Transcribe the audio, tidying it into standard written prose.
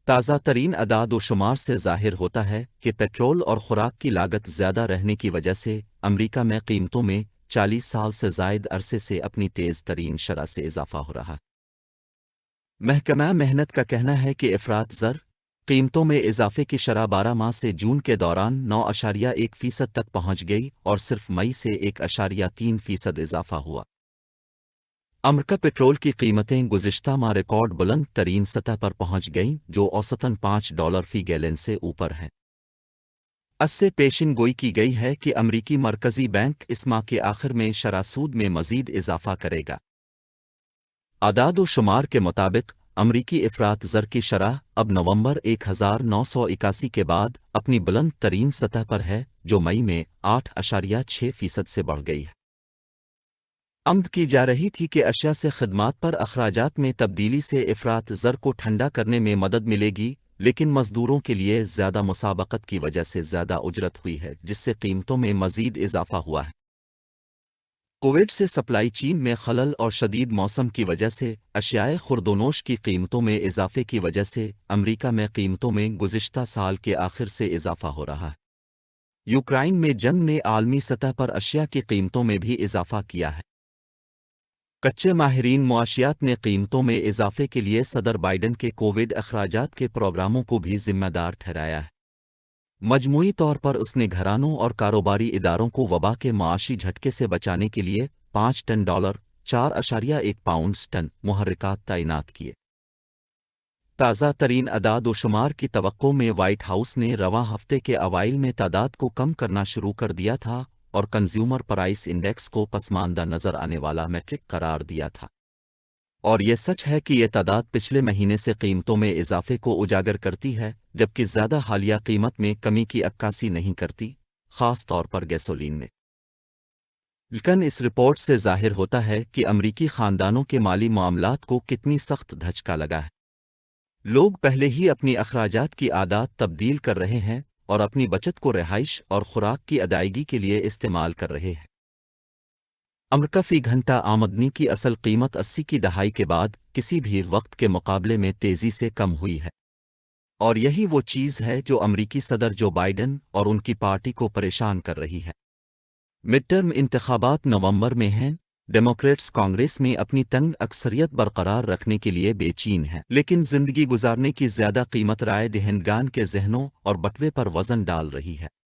تازہ ترین اعداد و شمار سے ظاہر ہوتا ہے کہ پیٹرول اور خوراک کی لاگت زیادہ رہنے کی وجہ سے امریکہ میں قیمتوں میں 40 سال سے زائد عرصے سے اپنی تیز ترین شرح سے اضافہ ہو رہا ہے۔ محکمہ محنت کا کہنا ہے کہ افراط زر قیمتوں میں اضافے کی شرح 12 ماہ سے جون کے دوران 9.1% تک پہنچ گئی اور صرف مئی سے 1.3% اضافہ ہوا۔ امریکہ پیٹرول کی قیمتیں گزشتہ ماہ ریکارڈ بلند ترین سطح پر پہنچ گئیں جو اوسطاً $5 فی گیلن سے اوپر ہیں۔ اس سے پیشن گوئی کی گئی ہے کہ امریکی مرکزی بینک اس ماہ کے آخر میں شرح سود میں مزید اضافہ کرے گا۔ اعداد و شمار کے مطابق امریکی افراط زر کی شرح اب نومبر 1981 کے بعد اپنی بلند ترین سطح پر ہے جو مئی میں 8.6% سے بڑھ گئی ہے۔ امد کی جا رہی تھی کہ اشیاء سے خدمات پر اخراجات میں تبدیلی سے افراط زر کو ٹھنڈا کرنے میں مدد ملے گی، لیکن مزدوروں کے لیے زیادہ مسابقت کی وجہ سے زیادہ اجرت ہوئی ہے جس سے قیمتوں میں مزید اضافہ ہوا ہے۔ کووڈ سے سپلائی چین میں خلل اور شدید موسم کی وجہ سے اشیاء خوردونوش کی قیمتوں میں اضافے کی وجہ سے امریکہ میں قیمتوں میں گزشتہ سال کے آخر سے اضافہ ہو رہا ہے۔ یوکرائن میں جنگ نے عالمی سطح پر اشیاء کی قیمتوں میں بھی اضافہ کیا ہے۔ کچے ماہرین معاشیات نے قیمتوں میں اضافے کے لیے صدر بائیڈن کے کووڈ اخراجات کے پروگراموں کو بھی ذمہ دار ٹھہرایا ہے۔ مجموعی طور پر اس نے گھرانوں اور کاروباری اداروں کو وبا کے معاشی جھٹکے سے بچانے کے لیے 5 ٹن ڈالر 4.1 پاؤنڈز ٹن محرکات تعینات کیے۔ تازہ ترین اعداد و شمار کی توقع میں وائٹ ہاؤس نے رواں ہفتے کے اوائل میں تعداد کو کم کرنا شروع کر دیا تھا اور کنزیومر پرائس انڈیکس کو پسماندہ نظر آنے والا میٹرک قرار دیا تھا۔ اور یہ سچ ہے کہ یہ تعداد پچھلے مہینے سے قیمتوں میں اضافے کو اجاگر کرتی ہے جبکہ زیادہ حالیہ قیمت میں کمی کی عکاسی نہیں کرتی، خاص طور پر گیسولین میں۔ لیکن اس رپورٹ سے ظاہر ہوتا ہے کہ امریکی خاندانوں کے مالی معاملات کو کتنی سخت دھچکا لگا ہے۔ لوگ پہلے ہی اپنی اخراجات کی عادات تبدیل کر رہے ہیں اور اپنی بچت کو رہائش اور خوراک کی ادائیگی کے لیے استعمال کر رہے ہیں۔ امریکہ فی گھنٹہ آمدنی کی اصل قیمت 80 کی دہائی کے بعد کسی بھی وقت کے مقابلے میں تیزی سے کم ہوئی ہے، اور یہی وہ چیز ہے جو امریکی صدر جو بائیڈن اور ان کی پارٹی کو پریشان کر رہی ہے۔ مڈ ٹرم انتخابات نومبر میں ہیں۔ ڈیموکریٹس کانگریس میں اپنی تنگ اکثریت برقرار رکھنے کے لیے بے چین ہیں، لیکن زندگی گزارنے کی زیادہ قیمت رائے دہندگان کے ذہنوں اور بٹوے پر وزن ڈال رہی ہے۔